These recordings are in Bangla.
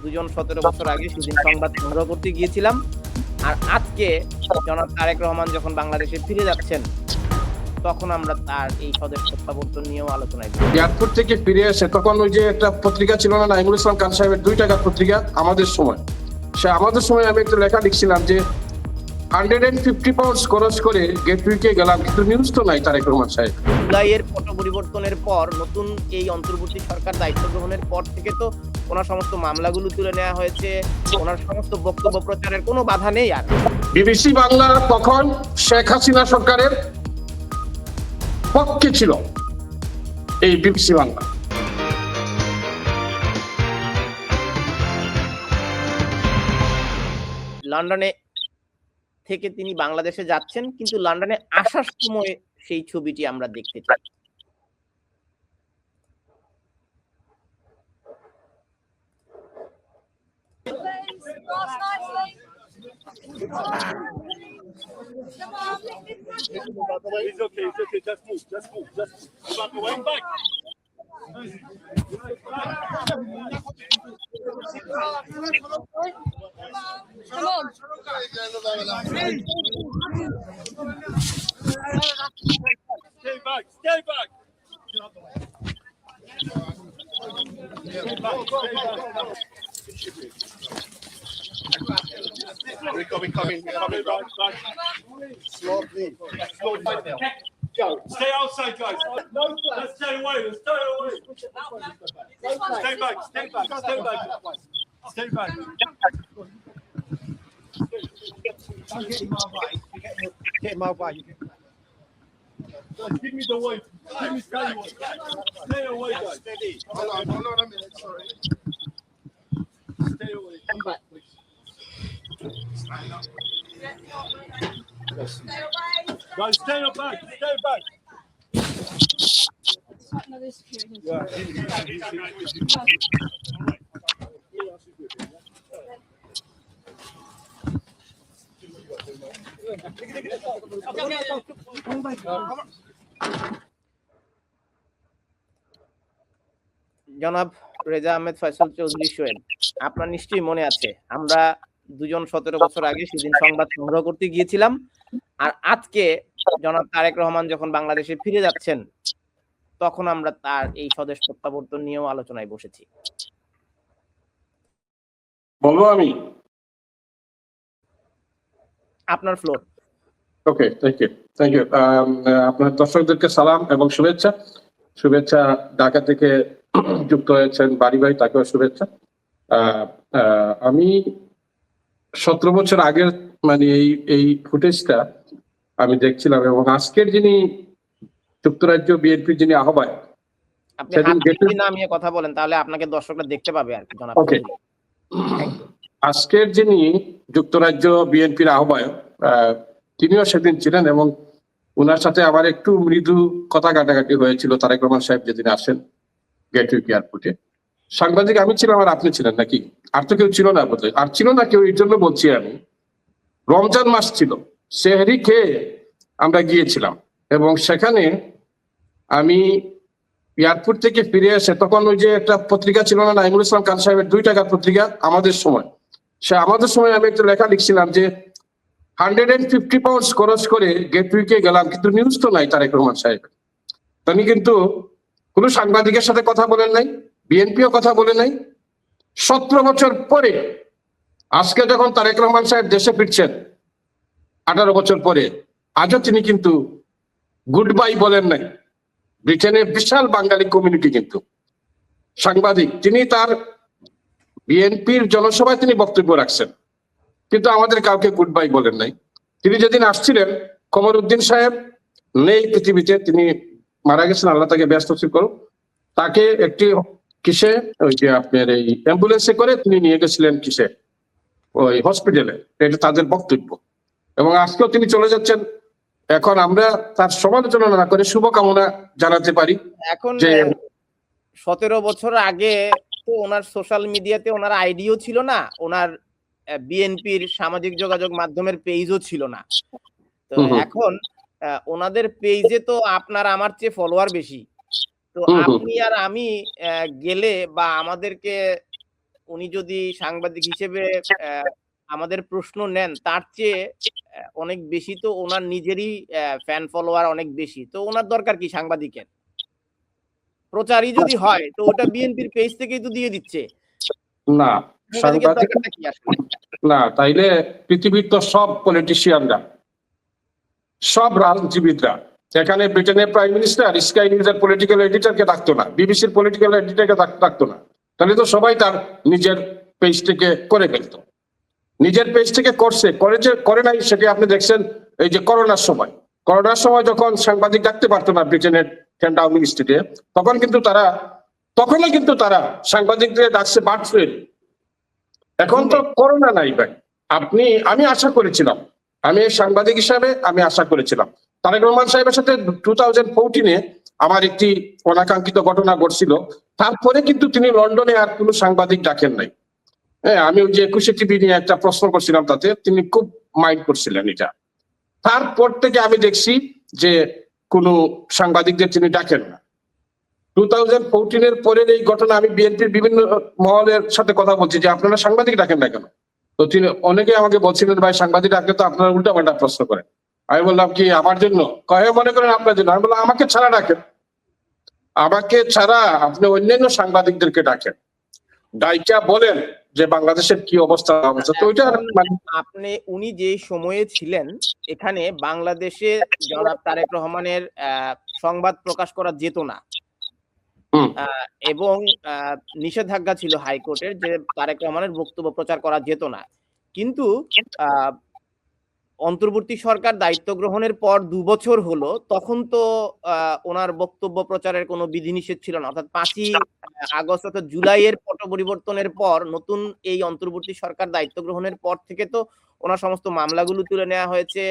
দুজন 17 বছর আগে সেদিন সংবাদ সংগ্রহ করতে গিয়েছিলাম। আর আজকে জনাব তারেক রহমান যখন বাংলাদেশে ফিরে যাচ্ছেন, তখন আমরা তার এই স্বদেশ প্রত্যাবর্তন নিয়েও আলোচনায় যাব। এয়ারপোর্ট থেকে ফিরে এসে তখন ওই যে একটা পত্রিকা ছিল না, নাইমুল ইসলাম খান সাহেবের 2 টাকার পত্রিকা আমাদের সময়, সে আমাদের সময় আমি একটা লেখা লিখছিলাম যে 150 পাউন্ডস খরচ করে গেটওয়েকে গেলাম, কিন্তু নিউজ তো নাই তারেক রহমান সাহেব। জুলাইয়ের পট পরিবর্তনের পর নতুন এই অন্তর্বর্তী সরকার দায়িত্ব গ্রহণের পর থেকে তো ওনার সমস্ত মামলাগুলো তুলে নেওয়া হয়েছে, ওনার সমস্ত বক্তব্য প্রচারের কোনো বাধা নেই। আর বিবিসি বাংলা তখন শেখ হাসিনা সরকারের পক্ষে ছিল, এই বিবিসি বাংলা। লন্ডনে থেকে তিনি বাংলাদেশে যাচ্ছেন, কিন্তু লন্ডনে আসার সময় সেই ছবিটি আমরা দেখতে চাই। It's okay, it's okay. Just move, just move, just move. Back away, back. Come on. Stay back, stay back. We're coming back. Slowly. Go. Stay outside, guys. No, let's stay away. Let's stay away. Stay back. Stay back. Stay back. Stay back. Get my way. Guys, give me the way. Give me stay away. Stay away, guys. Steady. Hold on a minute. Sorry. Stay away. Come back, please. Guys, stay back. Stay back. জনাব রেজা আহমেদ ফয়সাল চৌধুরী সোহেল, আপনার নিশ্চয়ই মনে আছে আমরা দুজন 17 বছর আগে সেদিন সংবাদ সংগ্রহ করতে গিয়েছিলাম। আর আজকে জনাব তারেক রহমান যখন বাংলাদেশে ফিরে যাচ্ছেন, তখন আমরা তার এই স্বদেশ প্রত্যাবর্তন নিয়েও আলোচনায় বসেছি। বলবো আমি? আপনার ফ্লোর। Okay, thank you. আপনার দর্শকদেরকে সালাম এবং শুভেচ্ছা ঢাকা থেকে যুক্ত হয়েছেন বাড়ি ভাই, তাকেও শুভেচ্ছা। আমি 17 বছর আগের মানে এই ফুটেজটা আমি দেখছিলাম, এবং আজকের যিনি যুক্তরাজ্য বিএনপির যিনি আহ্বায়ক, আপনি হাত দিয়ে নামিয়ে কথা বলেন, তাহলে আপনাকে দর্শকরা দেখতে পাবে আর কি। জনাব ওকে, আজকের যিনি যুক্তরাজ্য বিএনপির আহ্বায়ক, তিনিও সেদিন ছিলেন, এবং ওনার সাথে আমার একটু মৃদু কথা কাটাকাটি হয়েছিল তারেক রহমান সাহেব যেদিন আসেন গেটওয়ে এয়ারপোর্টে। সাংবাদিক আমি ছিলাম আর আপনি ছিলেন নাকি? আর তো কেউ ছিল না বোধহয়। আর ছিল না কেউ, এই জন্য বলছি আমি, রমজান মাস ছিল, সেহরি খেয়ে আমরা গিয়েছিলাম, এবং সেখানে আমি এয়ারপোর্ট থেকে ফিরে এসে তখন ওই যে একটা পত্রিকা ছিল না, নাইমুল ইসলাম খান সাহেবের 2 টাকার পত্রিকা আমাদের সময়, সে আমাদের সময় আমি একটা লেখা লিখছিলাম যে 150 পাউন্ডস খরচ করে গেটওয়েকে গেলাম, কিন্তু নিউজ তো নাই তারেক রহমান সাহেব। তিনি কিন্তু কোনো সাংবাদিকের সাথে কথা বলেন নাই, বিএনপিও কথা বলে নাই। 17 বছর পরে আজকে যখন তারেক রহমান সাহেব দেশে ফিরছেন 18 বছর পরে, আজও তিনি কিন্তু গুড বাই বলেন নাই। ব্রিটেনের বিশাল বাঙালি কমিউনিটি কিন্তু সাংবাদিক, তিনি তার বিএনপির জনসভায় তিনি বক্তব্য রাখছেন, কিন্তু আমাদের কাউকে গুড বাই বলেন নাই। তিনি যেদিন আসছিলেন, কমরউদ্দিন সাহেব নেই পৃথিবীতে, তিনি মারা গেছেন, আল্লাহ তাকে ব্যস্ত করুন। তাকে একটি কিসে, ওই যে আপনার এই অ্যাম্বুলেন্সে করে তিনি নিয়ে গেছিলেন কিসে, ওই হসপিটালে। এটা তাদের বক্তব্য, এবং আজকেও তিনি চলে যাচ্ছেন। এখন আমরা তার সমালোচনা না করে শুভকামনা জানাতে পারি। এখন যে 17 বছর আগে তো ওনার সোশ্যাল মিডিয়াতে ওনার আইডিও ছিল না, ওনার বিএনপির সামাজিক যোগাযোগ মাধ্যমের পেজও ছিল না। তো এখন ওনাদের পেজে তো আপনার আমার চেয়ে ফলোয়ার বেশি। তো আপনি আর আমি গেলে বা আমাদেরকে উনি যদি সাংবাদিক হিসেবে আমাদের প্রশ্ন নেন, তার চেয়ে অনেক বেশি তো ওনার নিজেরই ফ্যান ফলোয়ার অনেক বেশি, তো ওনার দরকার কি সাংবাদিকের? প্রচারই যদি হয় তো ওটা বিএনপির পেজ থেকেই তো দিয়ে দিচ্ছে, না, সাংবাদিকের সাংবাদিক দরকারটা কি আসলে? না, তাইলে পৃথিবীর তো সব পলিটিশিয়ানরা, সব রাজনীতিবিদরা, এখানে ব্রিটেনের প্রাইম মিনিস্টার স্কাই নিউজের পলিটিক্যাল এডিটরকে ডাকতো না, বিবিসির পলিটিক্যাল এডিটরকে ডাকতো না, তাহলে তো সবাই তার নিজের পেজ থেকে করে ফেলতো। নিজের পেজ থেকে করে নাই সেটি আপনি দেখছেন এই যে করোনার সময় যখন সাংবাদিক ডাকতে পারতো না ব্রিটেনের ডাউনিং স্ট্রিটে, তখনও কিন্তু তারা সাংবাদিকদের ডাকছে বার্ড ফ্লু। এখন তো করোনা নাই ভাই। আমি আশা করেছিলাম, আমি সাংবাদিক হিসাবে আমি আশা করেছিলাম তারেক রহমান সাহেবের সাথে 2014-এ আমার একটি অনাকাঙ্ক্ষিত ঘটনা ঘটছিল, তারপরে কিন্তু তিনি লন্ডনে আর কোনো সাংবাদিক ডাকেন নাই। হ্যাঁ, আমি ওই যে 21 টিভি নিয়ে একটা প্রশ্ন করছিলাম, তাতে তিনি খুব মাইন্ড করছিলেন এটা। তারপর থেকে আমি দেখছি যে কোনো সাংবাদিকদের তিনি ডাকেন না। 2014-এর পরের এই ঘটনা, আমি বিএনপির বিভিন্ন মহলের সাথে কথা বলছি যে আপনারা সাংবাদিক ডাকেন না কেন? তো তিনি অনেকে আমাকে বলছিলেন ভাই সাংবাদিক ডাকলে তো আপনারা উল্টাপাল্টা প্রশ্ন করেন। আমি বললাম কি আমার জন্য? কয়ে মনে করেন আপনার জন্য। আমি বললাম আমাকে ছাড়া ডাকেন, আমাকে ছাড়া আপনি অন্যান্য সাংবাদিকদেরকে ডাকেন, ডাইকা বলেন যে বাংলাদেশের কি অবস্থা। তো ওইটা আপনি উনি যে সময়ে ছিলেন এখানে বাংলাদেশে জনাব তারেক রহমানের সংবাদ প্রকাশ করা যেত না, এবং নিষেধাজ্ঞা ছিল হাইকোর্টের যে তারেক রহমানের বক্তব্য প্রচার করা যেত না। কিন্তু অন্তর্বর্তী সরকার দায়িত্ব গ্রহণের পর 2 বছর হলো, তখন তো ওনার বক্তব্য প্রচারের কোনো বিধিনিষেধ ছিল না। অর্থাৎ 5ই আগস্ট অর্থাৎ জুলাইয়ের পট পরিবর্তনের পর নতুন এই অন্তর্বর্তী সরকার দায়িত্ব গ্রহণের পর থেকে তো ওনার সমস্ত মামলাগুলো তুলে নেওয়া হয়েছে,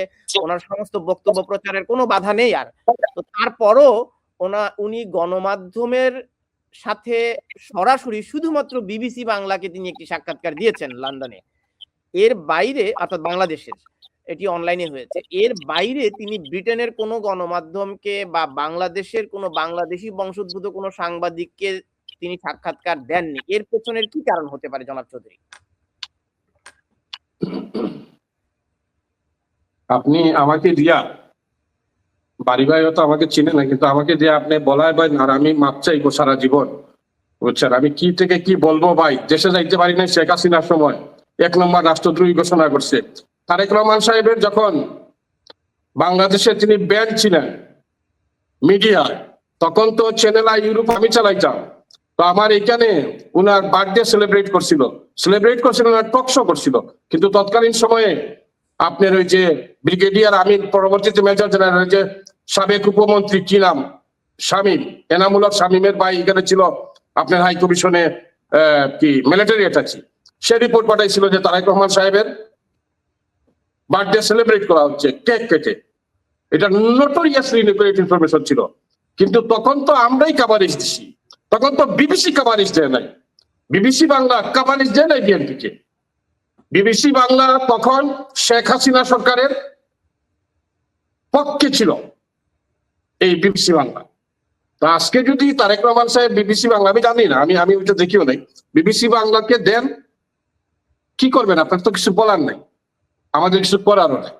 ওনার সমস্ত বক্তব্য প্রচারের কোনো বাধা নেই আর। তো তারপরও উনি গণমাধ্যমের সাথে সরাসরি শুধুমাত্র বিবিসি বাংলাকে তিনি একটি সাক্ষাৎকার দিয়েছেন লন্ডনে। এর বাইরে, অর্থাৎ বাংলাদেশের, এটি অনলাইনে হয়েছে, এর বাইরে তিনি ব্রিটেনের কোনো গণমাধ্যমকে বা বাংলাদেশের কোনো বাংলাদেশি বংশোদ্ভূত কোনো সাংবাদিককে তিনি সাক্ষাৎকার দেননি। এর পেছনের কি কারণ হতে পারে জনাব চৌধুরী? আপনি আমাকে দিয়া, বাড়ি ভাই হয়তো আমাকে চিনে না, কিন্তু আমাকে দিয়ে আপনি বলায় ভাই, আর আমি মাপ চাইবো সারা জীবন, বুঝছেন? আমি কি থেকে কি বলবো ভাই। দেশে যাইতে পারি না, শেখ হাসিনার সময় 1 নম্বর রাষ্ট্রদ্রোহী ঘোষণা করছে। তারেক রহমান সাহেবের যখন বাংলাদেশে তিনি ব্যান ছিলেন মিডিয়ায়, তখন তো চ্যানেল আই ইউরোপ আমি চালাইতাম। তো আমার এখানে উনার বার্থডে সেলিব্রেট করছিল, টক শো করছিল। কিন্তু তৎকালীন সময়ে আপনার ওই যে ব্রিগেডিয়ার আমিন, পরবর্তীতে মেজর জেনারেল, যে সাবেক উপমন্ত্রী কি নাম, শামীম, এনামুলক শামীমের ভাই এখানে ছিল আপনার হাই কমিশনে কি মিলিটারি অ্যাটাচি। সে রিপোর্ট পাঠাইছিল যে তারেক রহমান সাহেবের বার্থডে সেলিব্রেট করা হচ্ছে কেক কেটে। এটা নোটোরিয়াসলি ইনঅ্যাকুরেট ইনফরমেশন ছিল। কিন্তু তখন তো আমরাই কাভারেজ দিছি, তখন তো বিবিসি কাভারেজ দেয় নাই, বিবিসি বাংলা কাভারেজ দেয় নাই বিএনপিকে। বিবিসি বাংলা তখন শেখ হাসিনা সরকারের পক্ষে ছিল এই বিবিসি বাংলা। তো আজকে যদি তারেক রহমান সাহেব বিবিসি বাংলা, আমি জানি না, আমি ওইটা দেখিও নাই, বিবিসি বাংলাকে দেন, কি করবেন? আপনার তো কিছু বলার নাই, আমাদের কিছু করারও নাই।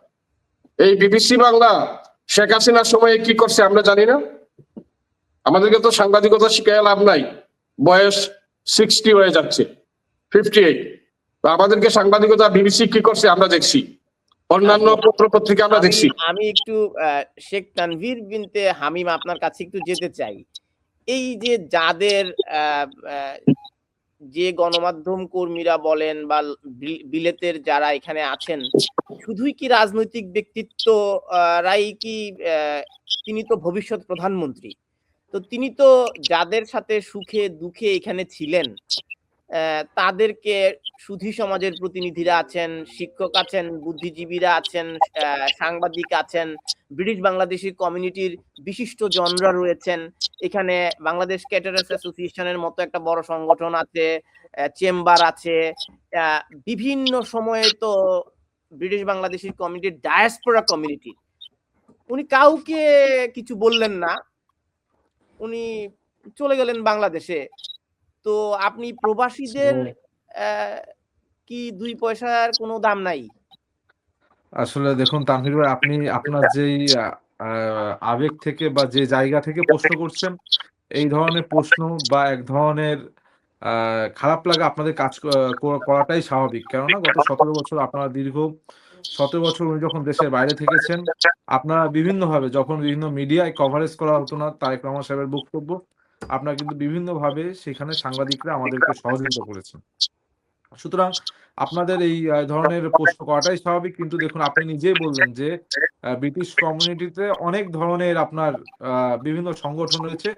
এই বিবিসি বাংলা শেখ হাসিনার সময়ে কি করছে আমরা জানি না? আমাদেরকে তো সাংবাদিকতা শিখায় লাভ নাই, বয়স 60 হয়ে যাচ্ছে, 58। তো আমাদেরকে সাংবাদিকতা বিবিসি কি করছে আমরা দেখছি, অন্যান্য পত্র পত্রিকা আমরা দেখছি। আমি একটু শেখ তানভীর বিনতে হামিম আপনার কাছে একটু যেতে চাই। এই যে যাদের যে গণমাধ্যম কর্মীরা বলেন বা বিলেতের যারা এখানে আছেন, শুধুই কি রাজনৈতিক ব্যক্তিত্ব রাই কি? তিনি তো ভবিষ্যৎ প্রধানমন্ত্রী, তো তিনি তো যাদের সাথে সুখে দুঃখে এখানে ছিলেন, তাদেরকে সুধী সমাজের প্রতিনিধিরা আছেন, শিক্ষক আছেন, বুদ্ধিজীবীরা আছেন, সাংবাদিক আছেন, ব্রিটিশ বাংলাদেশি কমিউনিটির বিশিষ্ট জনরা রয়েছেন, এখানে বাংলাদেশ ক্যাটারার্স অ্যাসোসিয়েশনের মতো একটা বড় সংগঠন আছে, চেম্বার আছে। বিভিন্ন সময়ে তো ব্রিটিশ বাংলাদেশি কমিউনিটির ডায়াসপোরা কমিউনিটি, উনি কাউকে কিছু বললেন না, উনি চলে গেলেন বাংলাদেশে। তো আপনি প্রবাসীদের কি 2 পয়সার কোনো দাম নাই? আসলে দেখুন তানভীর ভাই, আপনি আপনার যেই আবেগ থেকে বা যে জায়গা থেকে প্রশ্ন করছেন, এই ধরনের প্রশ্ন বা এক ধরনের খারাপ লাগা আপনাদের কাজ করাটাই স্বাভাবিক। কেননা গত ১৭ বছর আপনারা দীর্ঘ ১৭ বছর উনি যখন দেশের বাইরে থেকেছেন, আপনারা বিভিন্নভাবে যখন বিভিন্ন মিডিয়ায় কভারেজ করা হতো না তারেক রহমান সাহেবের বক্তব্য, আপনারা কিন্তু বিভিন্নভাবে সেখানে সাংবাদিকরা আমাদেরকে সহযোগিতা করেছেন। সুতরাং আপনাদের এই ধরনের প্রশ্ন করাটাই স্বাভাবিক। কিন্তু দেখুন, আপনি নিজেই বললেন যে ব্রিটিশ কমিউনিটিতে অনেক ধরনের আপনার বিভিন্ন সংগঠন রয়েছে।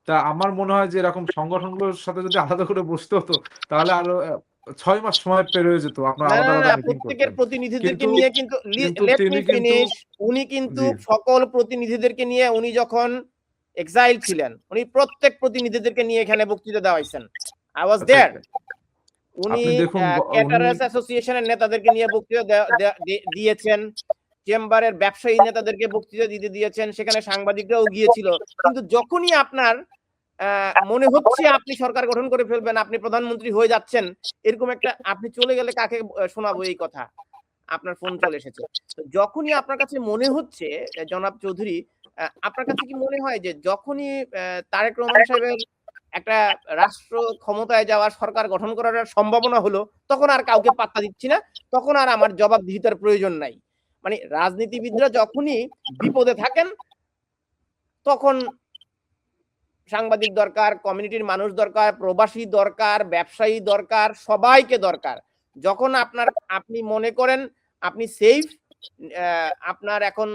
তা আমার মনে হয় যে এরকম সংগঠনগুলোর সাথে যদি আলাদা করে বসতে হতো, তাহলে আরো ৬ মাস সময় হয়ে যেত। আপনারা না, আলাদা, না, না, আলাদা না, মিটিং প্রত্যেকের করতেন। প্রতিনিধিদেরকে কিন্তু নিয়ে কিন্তু কিন্তু লেট মি তিনি কিন্তু ফিনিশ। উনি কিন্তু জি, সকল প্রতিনিধিদেরকে নিয়ে, উনি যখন এক্সাইল ছিলেন, উনি প্রত্যেক প্রতিনিধিদেরকে নিয়ে এখানে বক্তৃতা দেওয়াইছেন। আই ওয়াজ আচ্ছা, দেয়ার। আচ্ছা। উনি আপনি দেখুন উনি ক্যাটারার্স অ্যাসোসিয়েশনের নেতাদেরকে নিয়ে বক্তৃতা দিয়েছেন। চেম্বারের ব্যবসায়ী নেতাদেরকে বক্তৃতা দিতে দিয়েছেন। সেখানে সাংবাদিকরাও গিয়েছিল। কিন্তু যখনই আপনার মনে হচ্ছে আপনি সরকার গঠন করে ফেলবেন, আপনি প্রধানমন্ত্রী হয়ে যাচ্ছেন, এরকম একটা, আপনি চলে গেলে কাকে শোনাবো এই কথা? আপনার ফোন চলে এসেছে। তো যখনই আপনার কাছে মনে হচ্ছে জনাব চৌধুরী, আপনার কাছে কি মনে হয় যে যখনই তারেক রহমান সাহেবের একটা রাষ্ট্র ক্ষমতায় যাওয়ার, সরকার গঠন করার সম্ভাবনা হলো, তখন আর কাউকে পাত্তা দিচ্ছি না, তখন আর আমার জবাবদিহিতার প্রয়োজন নাই? মানে রাজনীতিবিদরা যখনই বিপদে থাকেন, তখন সাংবাদিক দরকার, কমিউনিটির মানুষ দরকার, প্রবাসী দরকার, ব্যবসায়ী দরকার, সবাইকে দরকার। যখন আপনি মনে করেন আপনি সেফ, আপনার এখন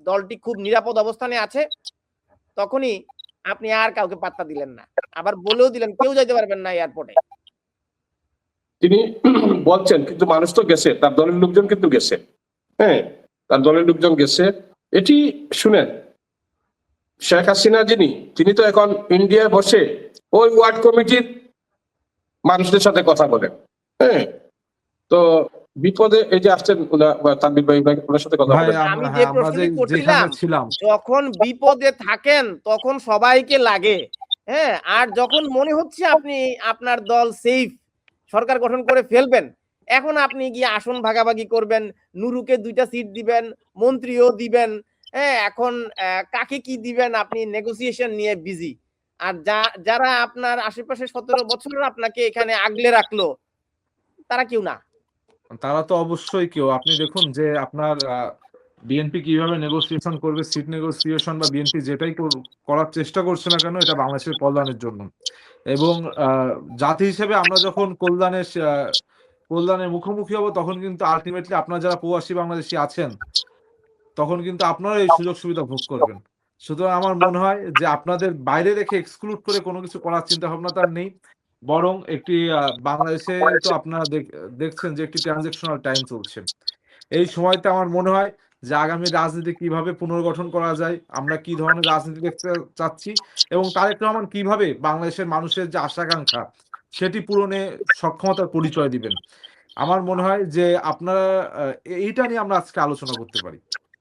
দলটি খুব নিরাপদ অবস্থানে আছে, তখনই আপনি আর কাউকে পাত্তা দিলেন না। আবার বলেও দিলেন কেউ যাইতে পারবেন না এয়ারপোর্টে। তিনি বলছেন, কিন্তু মানুষ তো গেছে, তার দলের লোকজন কিন্তু গেছে। হ্যাঁ, তার দলের লোকজন গেছে। এটি শুনেন, শেখ হাসিনা তিনি তো এখন ইন্ডিয়ায় বসে ওই ওয়ার্ড কমিটির মানুষদের সাথে কথা বলেন। হ্যাঁ, তো বিপদে এই যে আসছেন তানভীর ভাই, ওনার সাথে কথা ভাই বলেন। আমি যে হ্যাঁ, আমরা প্রশ্নটি যেখানে করছিলাম, ছিলাম যখন বিপদে থাকেন তখন সবাইকে লাগে। হ্যাঁ, আর যখন মনে হচ্ছে আপনি, আপনার দল সেফ, সরকার গঠন করে ফেলবেন, এখন আপনি গিয়ে আসন ভাগাভাগি করবেন, নুরুকে 2টা সিট দিবেন, মন্ত্রীও দিবেন। হ্যাঁ, এখন কাকে কি দিবেন আপনি নেগোসিয়েশন নিয়ে বিজি। আর যারা আপনার আশেপাশে 17 বছর আপনাকে এখানে আগলে রাখলো, তারা কেউ না। তারা তো অবশ্যই কেউ। আপনি দেখুন যে আপনার বিএনপি কিভাবে নেগোসিয়েশন করবে, সিট নেগোসিয়েশন বা বিএনপি যেটাই করার চেষ্টা করছে না কেন, এটা বাংলাদেশের কল্যাণের জন্য। এবং জাতি হিসেবে আমরা যখন কল্যাণের মুখোমুখি হব, তখন কিন্তু আল্টিমেটলি আপনারা যারা প্রবাসী বাংলাদেশী আছেন, তখন কিন্তু আপনারা এই সুযোগ সুবিধা ভোগ করবেন। সুতরাং আমার মনে হয় যে আপনাদের বাইরে রেখে এক্সক্লুড করে কোনো কিছু করার চিন্তা ভাবনা তার নেই। বরং একটি বাংলাদেশে তো আপনারা দেখছেন যে একটি ট্রানজিশনাল টাইম চলছে। এই সময়তে আমার মনে হয় যে আগামী রাজনীতি কিভাবে পুনর্গঠন করা যায়, আমরা কি ধরনের রাজনীতি দেখতে চাচ্ছি, এবং তারেক রহমান কিভাবে বাংলাদেশের মানুষের যে আশা-আকাঙ্ক্ষা সেটি পূরণে সক্ষমতার পরিচয় দিবেন। আমার মনে হয় যে আপনারা এইটা নিয়ে আমরা আজকে আলোচনা করতে পারি।